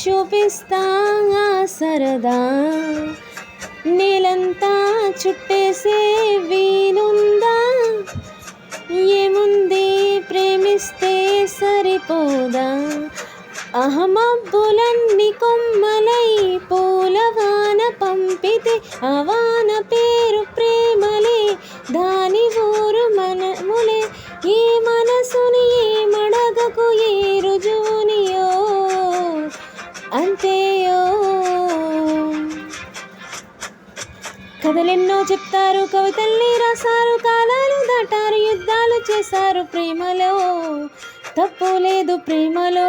చూపిస్తా సరదా, నేలంతా చుట్టేసే వీలుందా, ఏముంది ప్రేమిస్తే సరిపోదా, అహమబ్బులన్నీ కొమ్మలై పూలవాన పంపితే ఆ వాన పేరు ప్రేమలే, దాని ఊరు మనములే, ఈ మనసుని ఏ మడగకు ఏ రుజువునియో అంతేయో. కథలెన్నో చెప్తారు, కవితల్ని రాశారు, కాలాలు దాటారు, యుద్ధాలు చేశారు, ప్రేమలో తప్పు లేదు ప్రేమలో.